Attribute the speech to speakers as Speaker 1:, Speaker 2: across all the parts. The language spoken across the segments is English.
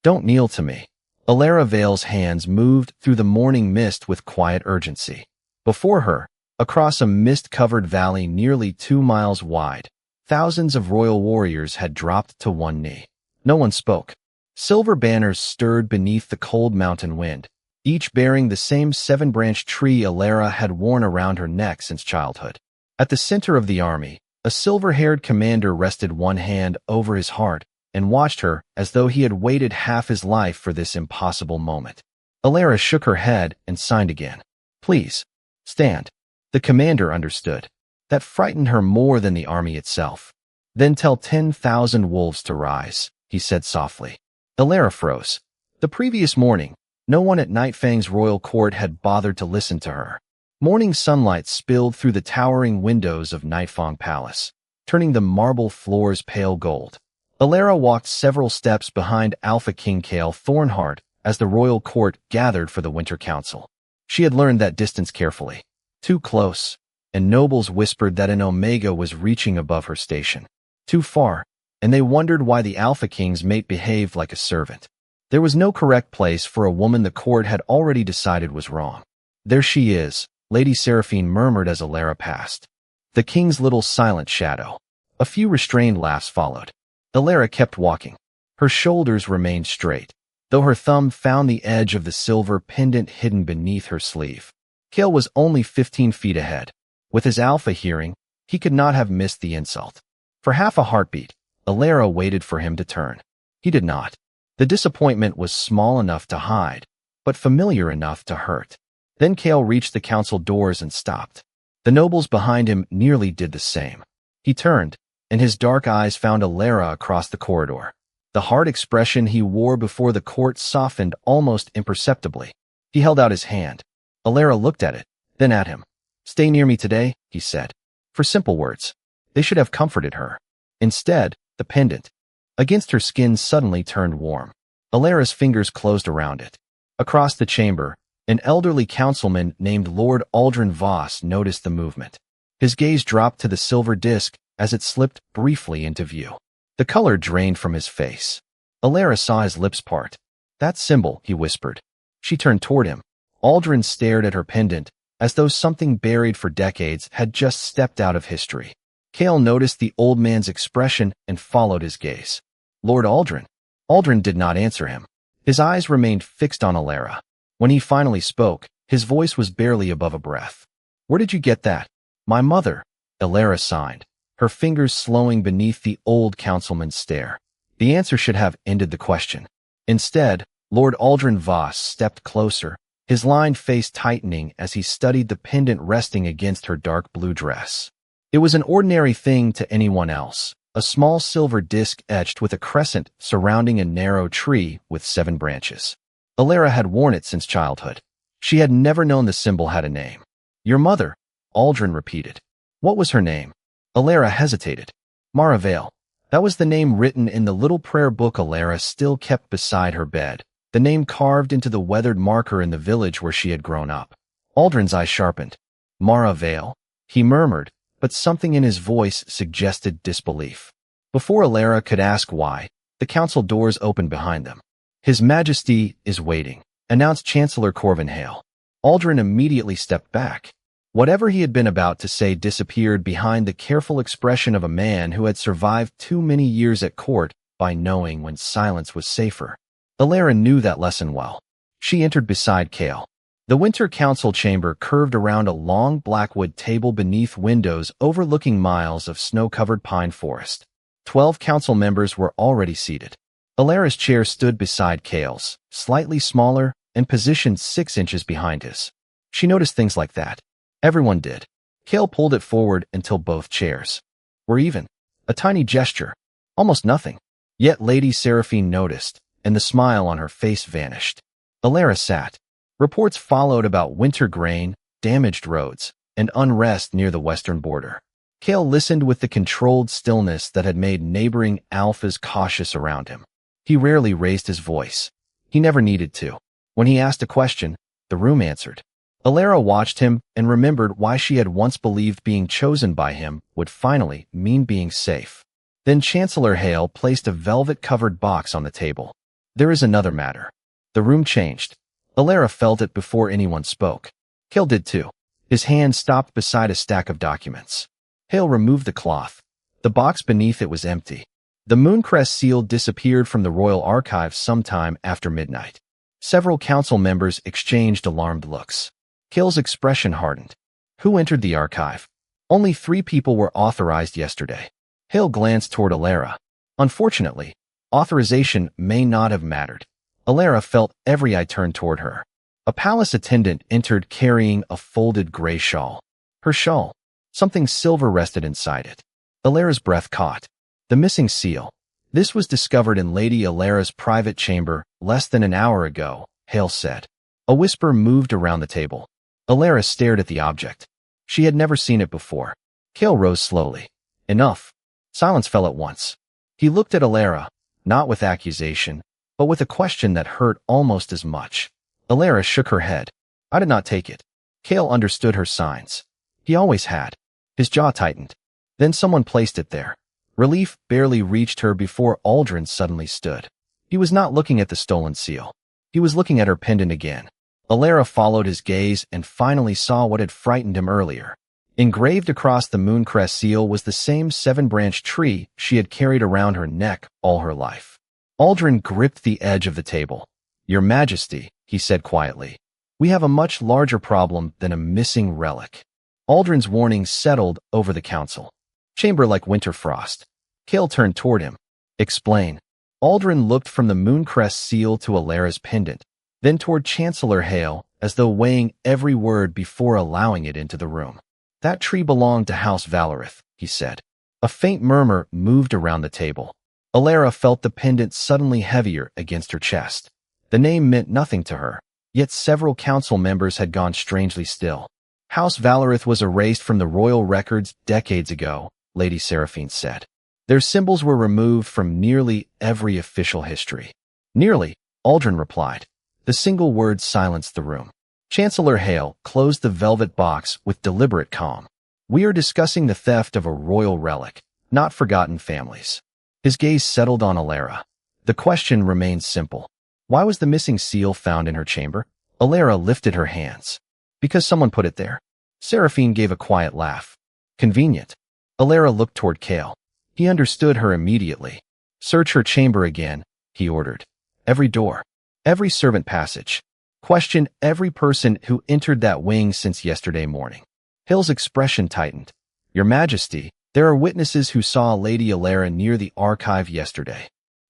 Speaker 1: Don't kneel to me. Elara Vale's hands moved through the morning mist with quiet urgency. Before her, across a mist-covered valley nearly 2 miles wide, thousands of royal warriors had dropped to one knee. No one spoke. Silver banners stirred beneath the cold mountain wind, each bearing the same 7-branch tree Elara had worn around her neck since childhood. At the center of the army, a silver-haired commander rested one hand over his heart and watched her as though he had waited half his life for this impossible moment. Elara shook her head and signed again. Please, stand. The commander understood. That frightened her more than the army itself. Then tell 10,000 wolves to rise, he said softly. Elara froze. The previous morning, no one at Nightfang's royal court had bothered to listen to her. Morning sunlight spilled through the towering windows of Nightfang Palace, turning the marble floors pale gold. Elara walked several steps behind Alpha King Kael Thornhart as the royal court gathered for the Winter Council. She had learned that distance carefully. Too close, and nobles whispered that an Omega was reaching above her station. Too far, and they wondered why the Alpha King's mate behaved like a servant. There was no correct place for a woman the court had already decided was wrong. There she is, Lady Seraphine murmured as Elara passed. The king's little silent shadow. A few restrained laughs followed. Elara kept walking. Her shoulders remained straight, though her thumb found the edge of the silver pendant hidden beneath her sleeve. Kael was only 15 feet ahead. With his alpha hearing, he could not have missed the insult. For half a heartbeat, Elara waited for him to turn. He did not. The disappointment was small enough to hide, but familiar enough to hurt. Then Kael reached the council doors and stopped. The nobles behind him nearly did the same. He turned, and his dark eyes found Elara across the corridor. The hard expression he wore before the court softened almost imperceptibly. He held out his hand. Elara looked at it, then at him. Stay near me today, he said. For simple words. They should have comforted her. Instead, the pendant against her skin suddenly turned warm. Elara's fingers closed around it. Across the chamber, an elderly councilman named Lord Aldrin Voss noticed the movement. His gaze dropped to the silver disc as it slipped briefly into view. The color drained from his face. Elara saw his lips part. That symbol, he whispered. She turned toward him. Aldrin stared at her pendant, as though something buried for decades had just stepped out of history. Kael noticed the old man's expression and followed his gaze. Lord Aldrin. Aldrin did not answer him. His eyes remained fixed on Elara. When he finally spoke, his voice was barely above a breath. Where did you get that? My mother. Elara signed, her fingers slowing beneath the old councilman's stare. The answer should have ended the question. Instead, Lord Aldrin Voss stepped closer, his lined face tightening as he studied the pendant resting against her dark blue dress. It was an ordinary thing to anyone else, a small silver disc etched with a crescent surrounding a narrow tree with 7 branches. Elara had worn it since childhood. She had never known the symbol had a name. Your mother, Aldrin repeated. What was her name? Elara hesitated. Mara Vale. That was the name written in the little prayer book Elara still kept beside her bed, the name carved into the weathered marker in the village where she had grown up. Aldrin's eyes sharpened. Mara Vale, he murmured, but something in his voice suggested disbelief. Before Elara could ask why, the council doors opened behind them. His Majesty is waiting, announced Chancellor Corvin Hale. Aldrin immediately stepped back. Whatever he had been about to say disappeared behind the careful expression of a man who had survived too many years at court by knowing when silence was safer. Elara knew that lesson well. She entered beside Kael. The Winter Council chamber curved around a long blackwood table beneath windows overlooking miles of snow-covered pine forest. 12 council members were already seated. Elara's chair stood beside Kael's, slightly smaller and positioned 6 inches behind his. She noticed things like that. Everyone did. Kael pulled it forward until both chairs were even. A tiny gesture. Almost nothing. Yet Lady Seraphine noticed, and the smile on her face vanished. Elara sat. Reports followed about winter grain, damaged roads, and unrest near the western border. Kael listened with the controlled stillness that had made neighboring alphas cautious around him. He rarely raised his voice. He never needed to. When he asked a question, the room answered. Elara watched him and remembered why she had once believed being chosen by him would finally mean being safe. Then Chancellor Hale placed a velvet-covered box on the table. There is another matter. The room changed. Elara felt it before anyone spoke. Kael did too. His hand stopped beside a stack of documents. Hale removed the cloth. The box beneath it was empty. The Mooncrest seal disappeared from the Royal Archives sometime after midnight. Several council members exchanged alarmed looks. Kael's expression hardened. Who entered the archive? Only 3 people were authorized yesterday. Hale glanced toward Elara. Unfortunately, authorization may not have mattered. Elara felt every eye turn toward her. A palace attendant entered carrying a folded gray shawl. Her shawl. Something silver rested inside it. Elara's breath caught. The missing seal. This was discovered in Lady Elara's private chamber less than an hour ago, Hale said. A whisper moved around the table. Elara stared at the object. She had never seen it before. Kael rose slowly. Enough. Silence fell at once. He looked at Elara, not with accusation, but with a question that hurt almost as much. Elara shook her head. I did not take it. Kael understood her signs. He always had. His jaw tightened. Then someone placed it there. Relief barely reached her before Aldrin suddenly stood. He was not looking at the stolen seal. He was looking at her pendant again. Elara followed his gaze and finally saw what had frightened him earlier. Engraved across the Mooncrest seal was the same 7-branch tree she had carried around her neck all her life. Aldrin gripped the edge of the table. Your Majesty, he said quietly, we have a much larger problem than a missing relic. Aldrin's warning settled over the council. Chamber like winter frost. Kael turned toward him. Explain. Aldrin looked from the Mooncrest seal to Elara's pendant, then toward Chancellor Hale, as though weighing every word before allowing it into the room. That tree belonged to House Valerith, he said. A faint murmur moved around the table. Elara felt the pendant suddenly heavier against her chest. The name meant nothing to her, yet several council members had gone strangely still. House Valerith was erased from the royal records decades ago, Lady Seraphine said. Their symbols were removed from nearly every official history. Nearly, Aldrin replied. The single word silenced the room. Chancellor Hale closed the velvet box with deliberate calm. We are discussing the theft of a royal relic, not forgotten families. His gaze settled on Elara. The question remained simple. Why was the missing seal found in her chamber? Elara lifted her hands. Because someone put it there. Seraphine gave a quiet laugh. Convenient. Elara looked toward Kael. He understood her immediately. Search her chamber again, he ordered. Every door. Every servant passage. Question every person who entered that wing since yesterday morning. Hill's expression tightened. Your Majesty, there are witnesses who saw Lady Elara near the archive yesterday.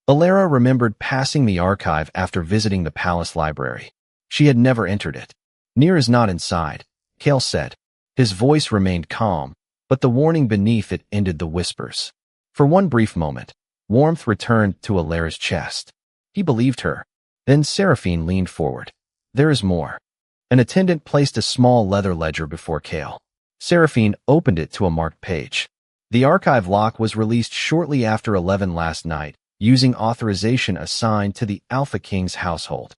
Speaker 1: Elara remembered passing the archive after visiting the palace library. She had never entered it. Near is not inside, Kael said. His voice remained calm, but the warning beneath it ended the whispers. For one brief moment, warmth returned to Elara's chest. He believed her. Then Seraphine leaned forward. There is more. An attendant placed a small leather ledger before Kael. Seraphine opened it to a marked page. The archive lock was released shortly after 11 last night, using authorization assigned to the Alpha King's household.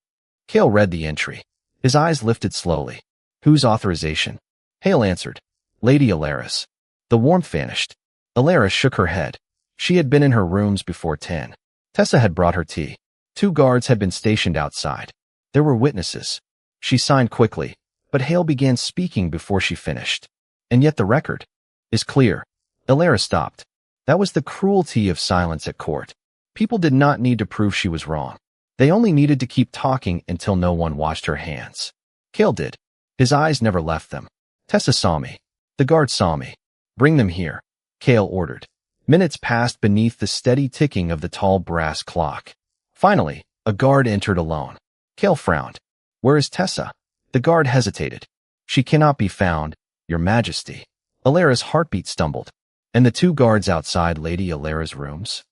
Speaker 1: Kael read the entry. His eyes lifted slowly. Whose authorization? Hale answered. Lady Elara's. The warmth vanished. Elara shook her head. She had been in her rooms before 10. Tessa had brought her tea. 2 guards had been stationed outside. There were witnesses. She signed quickly, but Hale began speaking before she finished. And yet the record is clear. Elara stopped. That was the cruelty of silence at court. People did not need to prove she was wrong. They only needed to keep talking until no one washed her hands. Kael did. His eyes never left them. Tessa saw me. The guard saw me. Bring them here, Kael ordered. Minutes passed beneath the steady ticking of the tall brass clock. Finally, a guard entered alone. Kael frowned. Where is Tessa? The guard hesitated. She cannot be found, Your Majesty. Elara's heartbeat stumbled. And the 2 guards outside Lady Elara's rooms?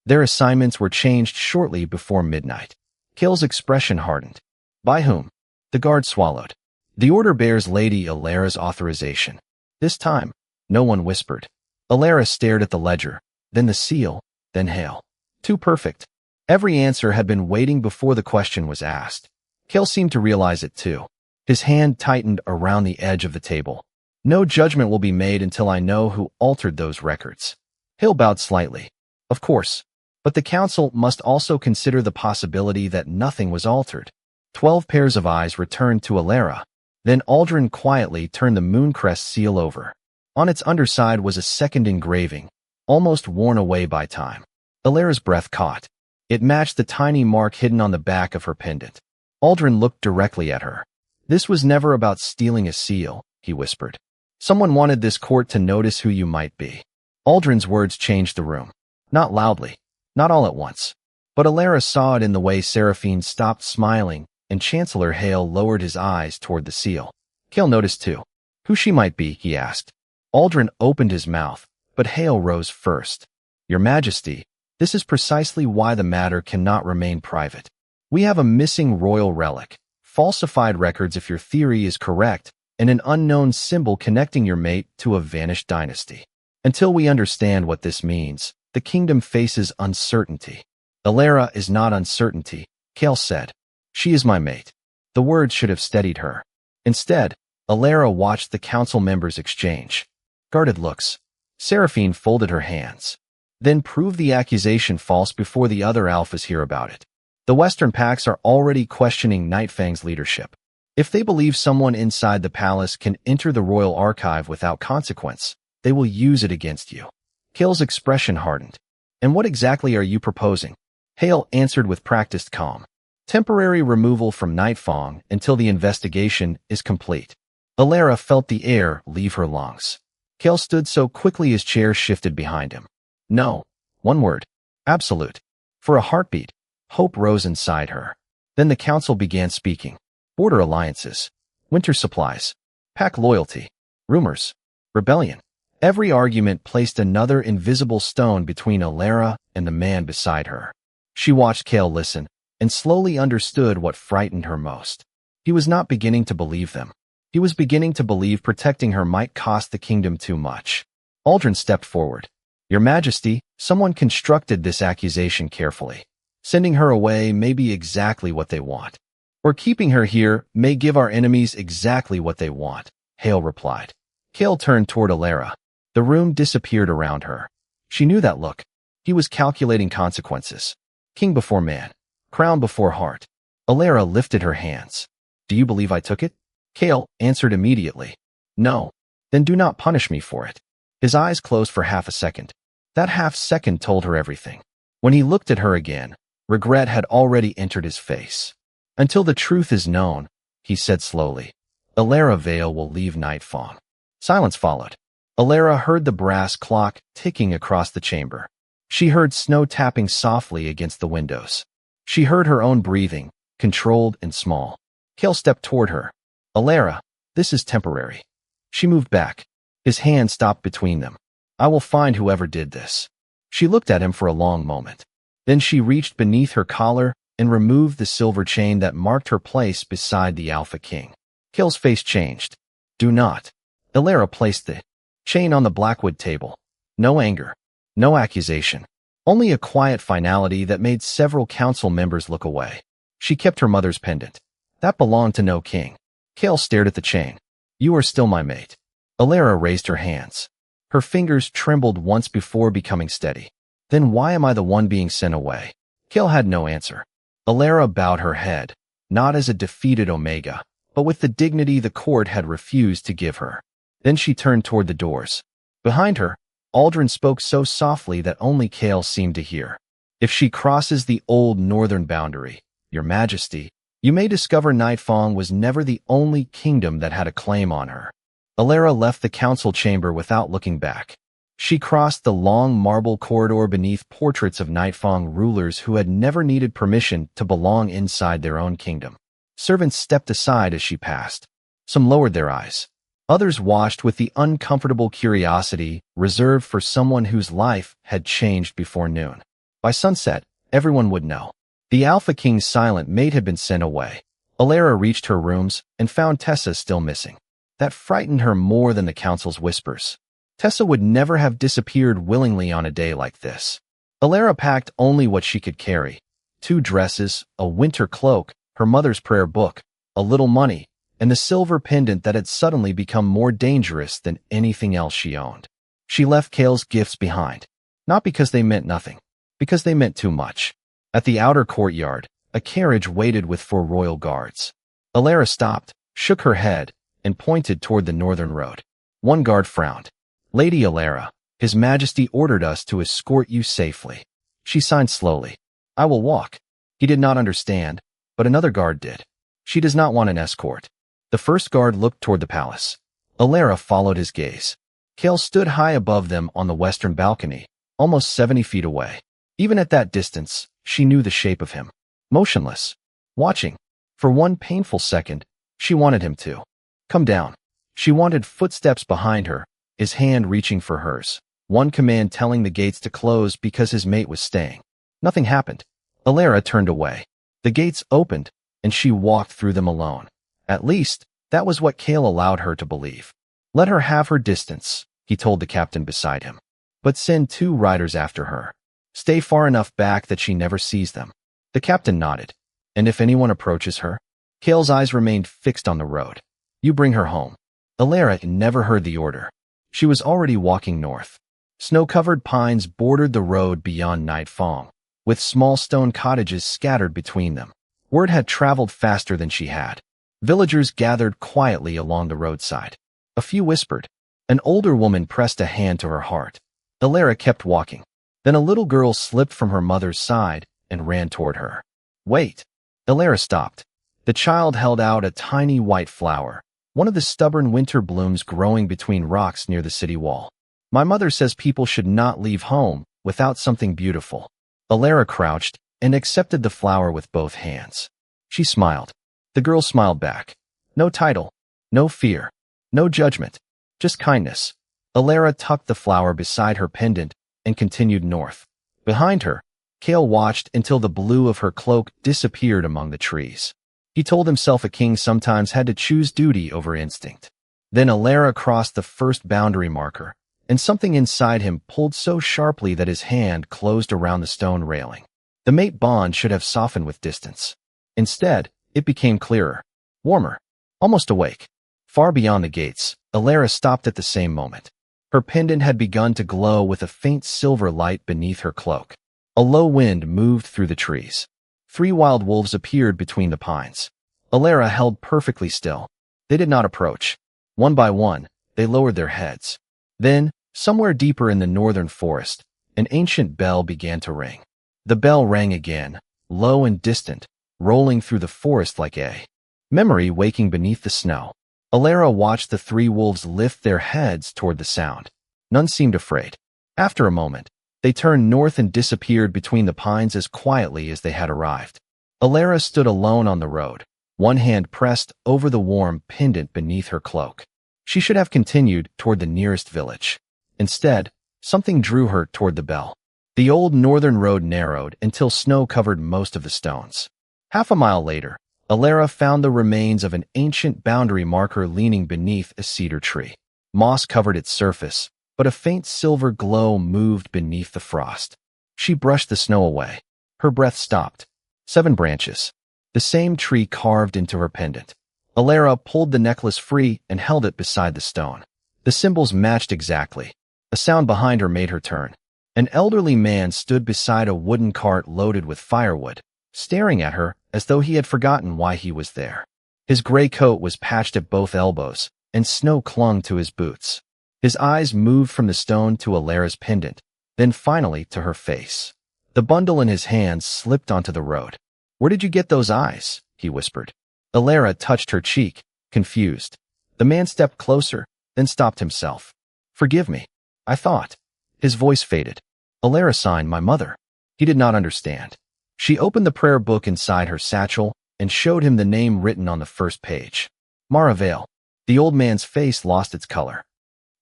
Speaker 1: Their assignments were changed shortly before midnight. Kael's expression hardened. By whom? The guard swallowed. The order bears Lady Elara's authorization. This time, no one whispered. Elara stared at the ledger, then the seal, then Hale. Too perfect. Every answer had been waiting before the question was asked. Kael seemed to realize it too. His hand tightened around the edge of the table. No judgment will be made until I know who altered those records. Hale bowed slightly. Of course. But the council must also consider the possibility that nothing was altered. 12 pairs of eyes returned to Elara. Then Aldrin quietly turned the Mooncrest seal over. On its underside was a second engraving, almost worn away by time. Elara's breath caught. It matched the tiny mark hidden on the back of her pendant. Aldrin looked directly at her. "This was never about stealing a seal," he whispered. "Someone wanted this court to notice who you might be." Aldrin's words changed the room. Not loudly, not all at once. But Elara saw it in the way Seraphine stopped smiling, and Chancellor Hale lowered his eyes toward the seal. Kael noticed too. Who she might be, he asked. Aldrin opened his mouth, but Hale rose first. "Your Majesty, this is precisely why the matter cannot remain private. We have a missing royal relic, falsified records if your theory is correct, and an unknown symbol connecting your mate to a vanished dynasty. Until we understand what this means, the kingdom faces uncertainty." "Elara is not uncertainty," Kael said. "She is my mate." The words should have steadied her. Instead, Elara watched the council members exchange guarded looks. Seraphine folded her hands. "Then prove the accusation false before the other alphas hear about it. The Western Pacts are already questioning Nightfang's leadership. If they believe someone inside the palace can enter the royal archive without consequence, they will use it against you." Kael's expression hardened. "And what exactly are you proposing?" Hale answered with practiced calm. "Temporary removal from Nightfang until the investigation is complete." Elara felt the air leave her lungs. Kael stood so quickly his chair shifted behind him. "No." One word. "Absolute." For a heartbeat, hope rose inside her. Then the council began speaking. Border alliances, winter supplies, pack loyalty, rumors, rebellion. Every argument placed another invisible stone between Elara and the man beside her. She watched Kael listen, and slowly understood what frightened her most. He was not beginning to believe them. He was beginning to believe protecting her might cost the kingdom too much. Aldrin stepped forward. "Your Majesty, someone constructed this accusation carefully. Sending her away may be exactly what they want. Or keeping her here may give our enemies exactly what they want," Hale replied. Kael turned toward Elara. The room disappeared around her. She knew that look. He was calculating consequences. King before man. Crown before heart. Elara lifted her hands. "Do you believe I took it?" Kael answered immediately. "No." "Then do not punish me for it." His eyes closed for half a second. That half second told her everything. When he looked at her again, regret had already entered his face. "Until the truth is known," he said slowly, "Elara Vale will leave Nightfang." Silence followed. Elara heard the brass clock ticking across the chamber. She heard snow tapping softly against the windows. She heard her own breathing, controlled and small. Kael stepped toward her. "Elara, this is temporary." She moved back. His hand stopped between them. "I will find whoever did this." She looked at him for a long moment. Then she reached beneath her collar and removed the silver chain that marked her place beside the Alpha King. Kael's face changed. "Do not." Elara placed the chain on the blackwood table. No anger. No accusation. Only a quiet finality that made several council members look away. She kept her mother's pendant. That belonged to no king. Kael stared at the chain. "You are still my mate." Elara raised her hands. Her fingers trembled once before becoming steady. "Then why am I the one being sent away?" Kael had no answer. Elara bowed her head, not as a defeated Omega, but with the dignity the court had refused to give her. Then she turned toward the doors. Behind her, Aldrin spoke so softly that only Kael seemed to hear. "If she crosses the old northern boundary, Your Majesty, you may discover Nightfang was never the only kingdom that had a claim on her." Elara left the council chamber without looking back. She crossed the long marble corridor beneath portraits of Nightfang rulers who had never needed permission to belong inside their own kingdom. Servants stepped aside as she passed. Some lowered their eyes. Others watched with the uncomfortable curiosity reserved for someone whose life had changed before noon. By sunset, everyone would know. The Alpha King's silent mate had been sent away. Elara reached her rooms and found Tessa still missing. That frightened her more than the council's whispers. Tessa would never have disappeared willingly on a day like this. Elara packed only what she could carry. 2 dresses, a winter cloak, her mother's prayer book, a little money, and the silver pendant that had suddenly become more dangerous than anything else she owned. She left Kael's gifts behind, not because they meant nothing, because they meant too much. At the outer courtyard, a carriage waited with 4 royal guards. Elara stopped, shook her head, and pointed toward the northern road. One guard frowned. "Lady Elara, His Majesty ordered us to escort you safely." She signed slowly. "I will walk." He did not understand, but another guard did. "She does not want an escort." The first guard looked toward the palace. Elara followed his gaze. Kael stood high above them on the western balcony, almost 70 feet away. Even at that distance, she knew the shape of him. Motionless. Watching. For one painful second, she wanted him to come down. She wanted footsteps behind her, his hand reaching for hers. One command telling the gates to close because his mate was staying. Nothing happened. Elara turned away. The gates opened, and she walked through them alone. At least, that was what Kael allowed her to believe. "Let her have her distance," he told the captain beside him. "But send 2 riders after her. Stay far enough back that she never sees them." The captain nodded. "And if anyone approaches her?" Kael's eyes remained fixed on the road. "You bring her home." Elara never heard the order. She was already walking north. Snow-covered pines bordered the road beyond Nightfang, with small stone cottages scattered between them. Word had traveled faster than she had. Villagers gathered quietly along the roadside. A few whispered. An older woman pressed a hand to her heart. Elara kept walking. Then a little girl slipped from her mother's side and ran toward her. "Wait." Elara stopped. The child held out a tiny white flower, one of the stubborn winter blooms growing between rocks near the city wall. "My mother says people should not leave home without something beautiful." Elara crouched and accepted the flower with both hands. She smiled. The girl smiled back. No title, no fear, no judgment, just kindness. Elara tucked the flower beside her pendant and continued north. Behind her, Kael watched until the blue of her cloak disappeared among the trees. He told himself a king sometimes had to choose duty over instinct. Then Elara crossed the first boundary marker, and something inside him pulled so sharply that his hand closed around the stone railing. The mate bond should have softened with distance. Instead, it became clearer, warmer, almost awake. Far beyond the gates, Elara stopped at the same moment. Her pendant had begun to glow with a faint silver light beneath her cloak. A low wind moved through the trees. 3 wild wolves appeared between the pines. Elara held perfectly still. They did not approach. One by one, they lowered their heads. Then, somewhere deeper in the northern forest, an ancient bell began to ring. The bell rang again, low and distant, rolling through the forest like a memory waking beneath the snow. Elara watched the 3 wolves lift their heads toward the sound. None seemed afraid. After a moment, they turned north and disappeared between the pines as quietly as they had arrived. Elara stood alone on the road, one hand pressed over the warm pendant beneath her cloak. She should have continued toward the nearest village. Instead, something drew her toward the bell. The old northern road narrowed until snow covered most of the stones. Half a mile later, Elara found the remains of an ancient boundary marker leaning beneath a cedar tree. Moss covered its surface, but a faint silver glow moved beneath the frost. She brushed the snow away. Her breath stopped. 7 branches. The same tree carved into her pendant. Elara pulled the necklace free and held it beside the stone. The symbols matched exactly. A sound behind her made her turn. An elderly man stood beside a wooden cart loaded with firewood, staring at her as though he had forgotten why he was there. His gray coat was patched at both elbows, and snow clung to his boots. His eyes moved from the stone to Elara's pendant, then finally to her face. The bundle in his hands slipped onto the road. "Where did you get those eyes?" he whispered. Elara touched her cheek, confused. The man stepped closer, then stopped himself. "Forgive me. I thought." His voice faded. Elara signed, "My mother." He did not understand. She opened the prayer book inside her satchel and showed him the name written on the first page. Mara Vale. The old man's face lost its color.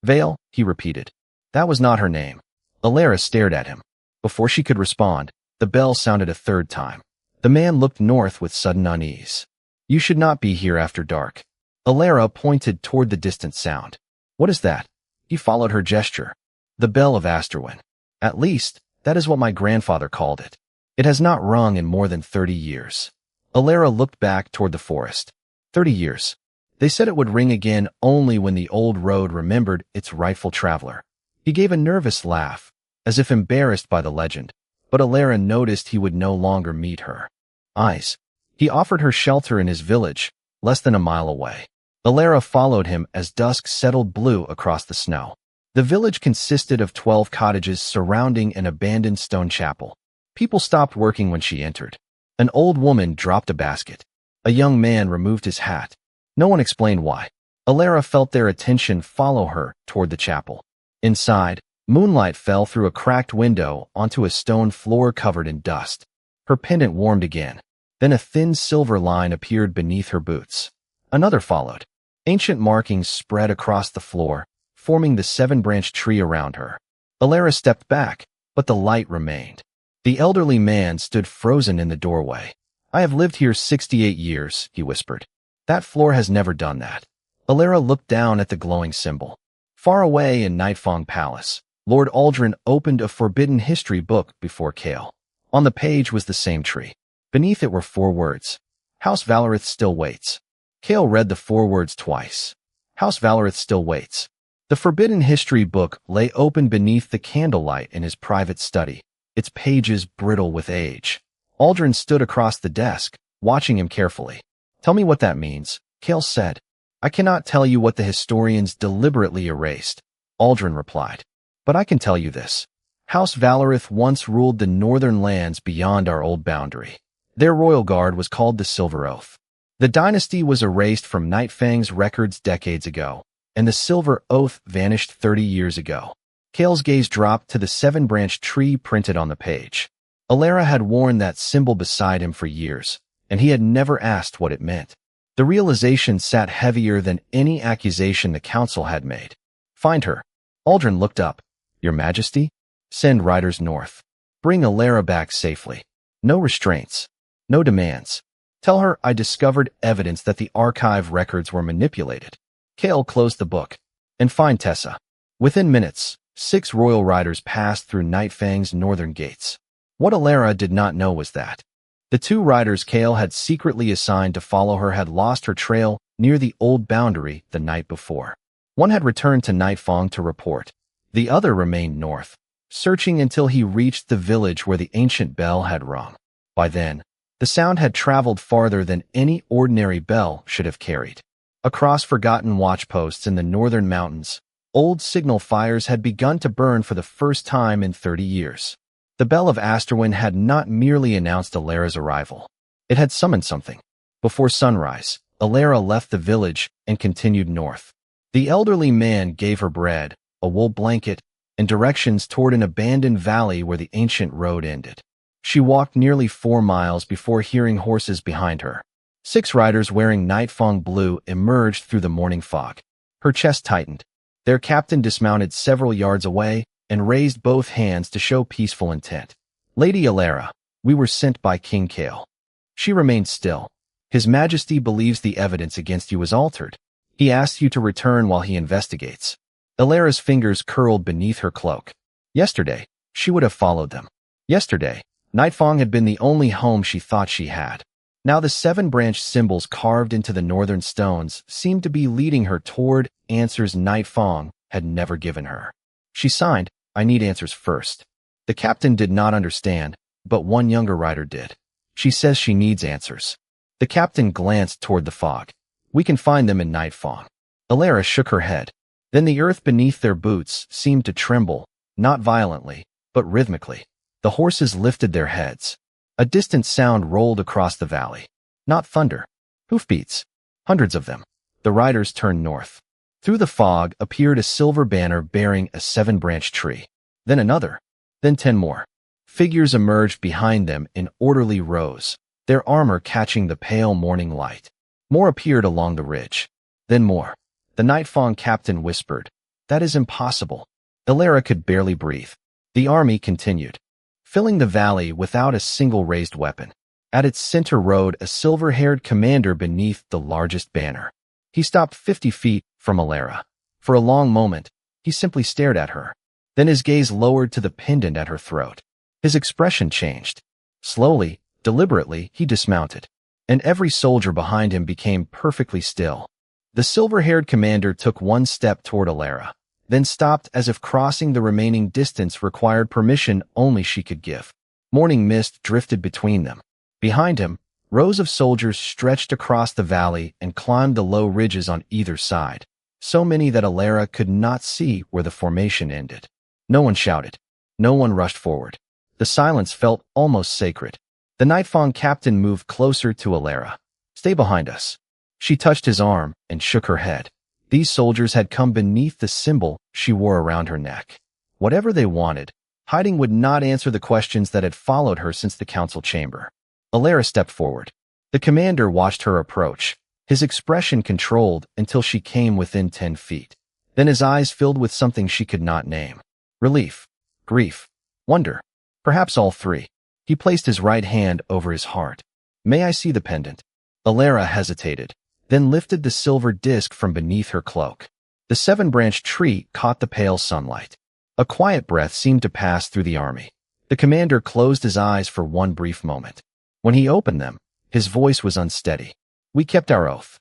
Speaker 1: "Vale," he repeated. That was not her name. Elara stared at him. Before she could respond, the bell sounded a 3rd time. The man looked north with sudden unease. "You should not be here after dark." Elara pointed toward the distant sound. "What is that?" He followed her gesture. "The bell of Asterwin. At least, that is what my grandfather called it. It has not rung in more than 30 years. Elara looked back toward the forest. 30 years. They said it would ring again only when the old road remembered its rightful traveler. He gave a nervous laugh, as if embarrassed by the legend. but Elara noticed he would no longer meet her eyes. He offered her shelter in his village, less than a mile away. Elara followed him as dusk settled blue across the snow. The village consisted of 12 cottages surrounding an abandoned stone chapel. People stopped working when she entered. An old woman dropped a basket. A young man removed his hat. No one explained why. Elara felt their attention follow her toward the chapel. Inside, moonlight fell through a cracked window onto a stone floor covered in dust. Her pendant warmed again. Then a thin silver line appeared beneath her boots. Another followed. Ancient markings spread across the floor, forming the 7-branch tree around her. Elara stepped back, but the light remained. The elderly man stood frozen in the doorway. "I have lived here 68 years, he whispered. "That floor has never done that." Elara looked down at the glowing symbol. Far away in Nightfang Palace, Lord Aldrin opened a forbidden history book before Kael. On the page was the same tree. Beneath it were 4 words. "House Valarith still waits." Kael read the 4 words twice. "House Valarith still waits." The forbidden history book lay open beneath the candlelight in his private study, its pages brittle with age. Aldrin stood across the desk, watching him carefully. "Tell me what that means," Kael said. "I cannot tell you what the historians deliberately erased," Aldrin replied. "But I can tell you this. House Valarith once ruled the northern lands beyond our old boundary. Their royal guard was called the Silver Oath. The dynasty was erased from Nightfang's records decades ago, and the Silver Oath vanished 30 years ago." Kael's gaze dropped to the 7-branch tree printed on the page. Elara had worn that symbol beside him for years, and he had never asked what it meant. The realization sat heavier than any accusation the council had made. "Find her." Aldrin looked up. "Your Majesty? Send riders north. Bring Elara back safely. No restraints. No demands. Tell her I discovered evidence that the archive records were manipulated." Kael closed the book. "And find Tessa." Within minutes, 6 royal riders passed through Nightfang's northern gates. What Elara did not know was that the 2 riders Kael had secretly assigned to follow her had lost her trail near the old boundary the night before. One had returned to Nightfang to report. The other remained north, searching until he reached the village where the ancient bell had rung. By then, the sound had traveled farther than any ordinary bell should have carried. Across forgotten watchposts in the northern mountains, old signal fires had begun to burn for the first time in 30 years. The bell of Asterwin had not merely announced Elara's arrival. It had summoned something. Before sunrise, Elara left the village and continued north. The elderly man gave her bread, a wool blanket, and directions toward an abandoned valley where the ancient road ended. She walked nearly 4 miles before hearing horses behind her. 6 riders wearing Nightfang blue emerged through the morning fog. Her chest tightened. Their captain dismounted several yards away and raised both hands to show peaceful intent. "Lady Elara, we were sent by King Kael." She remained still. "His Majesty believes the evidence against you is altered. He asks you to return while he investigates." Elara's fingers curled beneath her cloak. Yesterday, she would have followed them. Yesterday, Nightfang had been the only home she thought she had. Now the 7-branch symbols carved into the northern stones seemed to be leading her toward answers Nightfang had never given her. She signed, "I need answers first." The captain did not understand, but one younger rider did. "She says she needs answers." The captain glanced toward the fog. "We can find them in Nightfang." Elara shook her head. Then the earth beneath their boots seemed to tremble, not violently, but rhythmically. The horses lifted their heads. A distant sound rolled across the valley. Not thunder. Hoofbeats. Hundreds of them. The riders turned north. Through the fog appeared a silver banner bearing a 7-branch tree. Then another. Then 10 more. Figures emerged behind them in orderly rows, their armor catching the pale morning light. More appeared along the ridge. Then more. The Nightfang captain whispered, "That is impossible." Elara could barely breathe. The army continued, filling the valley without a single raised weapon. At its center rode a silver-haired commander beneath the largest banner. He stopped 50 feet from Elara. For a long moment, he simply stared at her. Then his gaze lowered to the pendant at her throat. His expression changed. Slowly, deliberately, he dismounted, and every soldier behind him became perfectly still. The silver-haired commander took 1 step toward Elara, then stopped as if crossing the remaining distance required permission only she could give. Morning mist drifted between them. Behind him, rows of soldiers stretched across the valley and climbed the low ridges on either side, so many that Elara could not see where the formation ended. No one shouted. No one rushed forward. The silence felt almost sacred. The Nightfang captain moved closer to Elara. "Stay behind us." She touched his arm and shook her head. These soldiers had come beneath the symbol she wore around her neck. Whatever they wanted, hiding would not answer the questions that had followed her since the council chamber. Elara stepped forward. The commander watched her approach, his expression controlled until she came within 10 feet. Then his eyes filled with something she could not name. Relief, grief, wonder, perhaps all three. He placed his right hand over his heart. "May I see the pendant?" Elara hesitated, then lifted the silver disc from beneath her cloak. The 7-branched tree caught the pale sunlight. A quiet breath seemed to pass through the army. The commander closed his eyes for one brief moment. When he opened them, his voice was unsteady. "We kept our oath."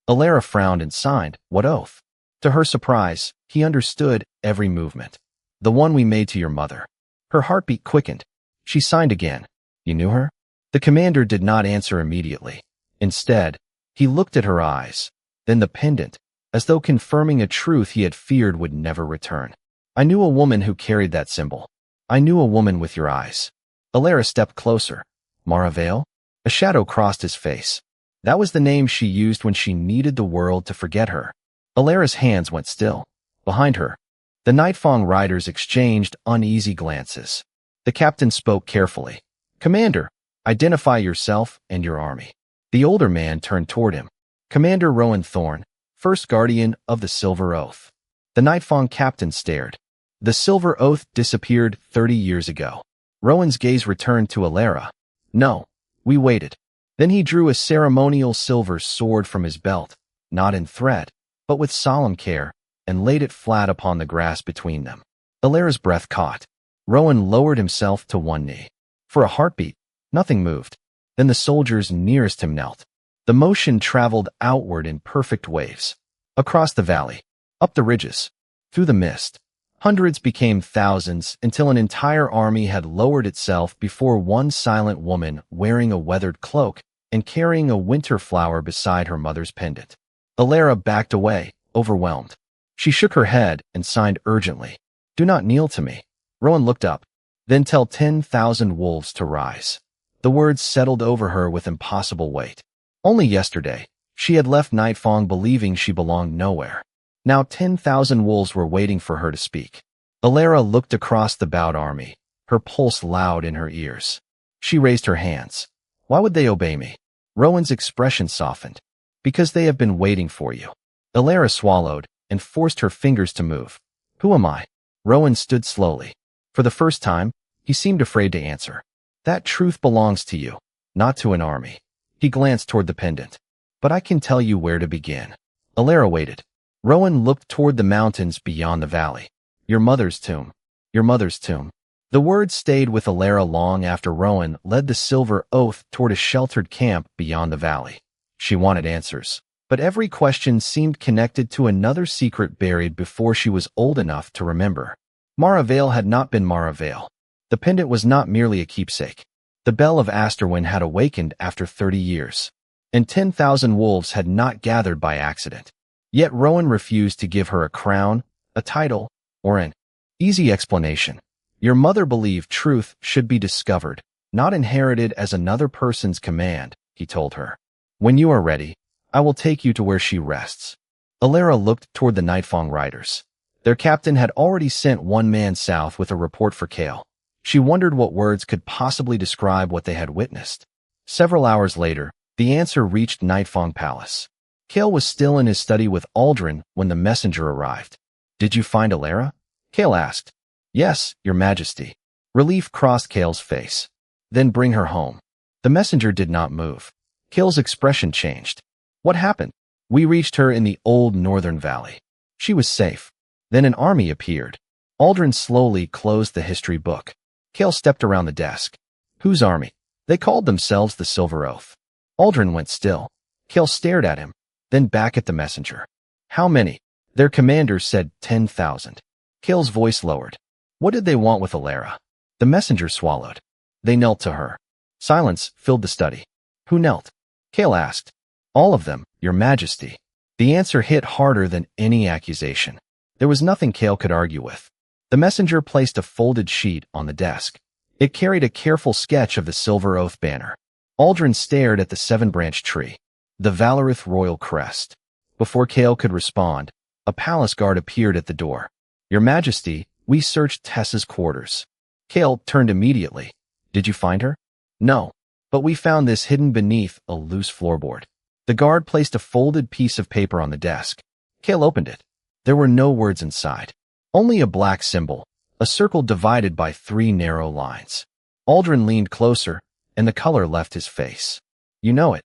Speaker 1: Elara frowned and signed. "What oath?" To her surprise, he understood every movement. "The one we made to your mother." Her heartbeat quickened. She signed again. "You knew her?" The commander did not answer immediately. Instead, he looked at her eyes, then the pendant, as though confirming a truth he had feared would never return. "I knew a woman who carried that symbol. I knew a woman with your eyes." Elara stepped closer. "Mara Vale?" A shadow crossed his face. That was the name she used when she needed the world to forget her. Alara's hands went still. Behind her, the Nightfang riders exchanged uneasy glances. The captain spoke carefully. "Commander, identify yourself and your army." The older man turned toward him. "Commander Rowan Thorn, first guardian of the Silver Oath." The Nightfang captain stared. The Silver Oath disappeared 30 years ago. Rowan's gaze returned to Elara. "No, we waited." Then he drew a ceremonial silver sword from his belt, not in threat, but with solemn care, and laid it flat upon the grass between them. Elara's breath caught. Rowan lowered himself to one knee. For a heartbeat, nothing moved. Then the soldiers nearest him knelt. The motion traveled outward in perfect waves. Across the valley, up the ridges, through the mist. Hundreds became thousands until an entire army had lowered itself before one silent woman wearing a weathered cloak and carrying a winter flower beside her mother's pendant. Elara backed away, overwhelmed. She shook her head and signed urgently. "Do not kneel to me." Rowan looked up. "Then tell 10,000 wolves to rise." The words settled over her with impossible weight. Only yesterday, she had left Nightfang believing she belonged nowhere. Now 10,000 wolves were waiting for her to speak. Elara looked across the bowed army, her pulse loud in her ears. She raised her hands. "Why would they obey me?" Rowan's expression softened. "Because they have been waiting for you." Elara swallowed and forced her fingers to move. "Who am I?" Rowan stood slowly. For the first time, he seemed afraid to answer. "That truth belongs to you, not to an army." He glanced toward the pendant. "But I can tell you where to begin." Elara waited. Rowan looked toward the mountains beyond the valley. "Your mother's tomb. Your mother's tomb." The words stayed with Elara long after Rowan led the Silver Oath toward a sheltered camp beyond the valley. She wanted answers, but every question seemed connected to another secret buried before she was old enough to remember. Mara Vale had not been Mara Vale. The pendant was not merely a keepsake. The bell of Asterwin had awakened after 30 years, and 10,000 wolves had not gathered by accident. Yet Rowan refused to give her a crown, a title, or an easy explanation. "Your mother believed truth should be discovered, not inherited as another person's command," he told her. "When you are ready, I will take you to where she rests." Elara looked toward the Nightfang riders. Their captain had already sent one man south with a report for Kael. She wondered what words could possibly describe what they had witnessed. Several hours later, the answer reached Nightfang Palace. Kael was still in his study with Aldrin when the messenger arrived. "Did you find Elara?" Kael asked. "Yes, Your Majesty." Relief crossed Kael's face. "Then bring her home." The messenger did not move. Kael's expression changed. "What happened?" "We reached her in the old northern valley. She was safe." Then an army appeared. Aldrin slowly closed the history book. Kael stepped around the desk. "Whose army?" "They called themselves the Silver Oath." Aldrin went still. Kael stared at him, then back at the messenger. "How many?" Their commander said 10,000. Kael's voice lowered. "What did they want with Elara?" The messenger swallowed. They knelt to her. Silence filled the study. Who knelt? Kael asked. All of them, Your Majesty. The answer hit harder than any accusation. There was nothing Kael could argue with. The messenger placed a folded sheet on the desk. It carried a careful sketch of the Silver Oath banner. Aldrin stared at the 7-branch tree, the Valorith royal crest. Before Kael could respond, a palace guard appeared at the door. Your Majesty, we searched Tessa's quarters. Kael turned immediately. Did you find her? No, but we found this hidden beneath a loose floorboard. The guard placed a folded piece of paper on the desk. Kael opened it. There were no words inside. Only a black symbol, a circle divided by 3 narrow lines. Aldrin leaned closer, and the color left his face. You know it?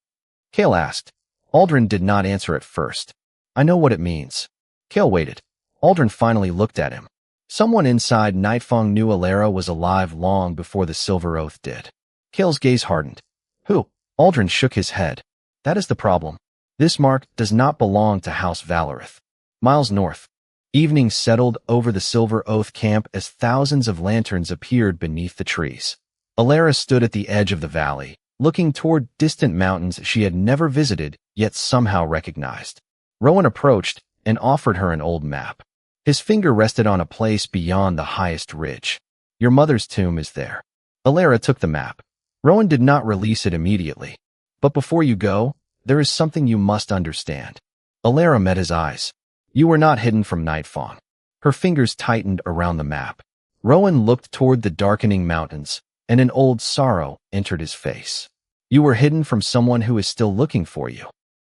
Speaker 1: Kael asked. Aldrin did not answer at first. I know what it means. Kael waited. Aldrin finally looked at him. Someone inside Nightfang knew Elara was alive long before the Silver Oath did. Kael's gaze hardened. Who? Aldrin shook his head. That is the problem. This mark does not belong to House Valorith. Miles north. Evening settled over the Silver Oath camp as thousands of lanterns appeared beneath the trees. Elara stood at the edge of the valley, looking toward distant mountains she had never visited yet somehow recognized. Rowan approached and offered her an old map. His finger rested on a place beyond the highest ridge. Your mother's tomb is there. Elara took the map. Rowan did not release it immediately. But before you go, there is something you must understand. Elara met his eyes. You were not hidden from Nightfang. Her fingers tightened around the map. Rowan looked toward the darkening mountains, and an old sorrow entered his face. You were hidden from someone who is still looking for you.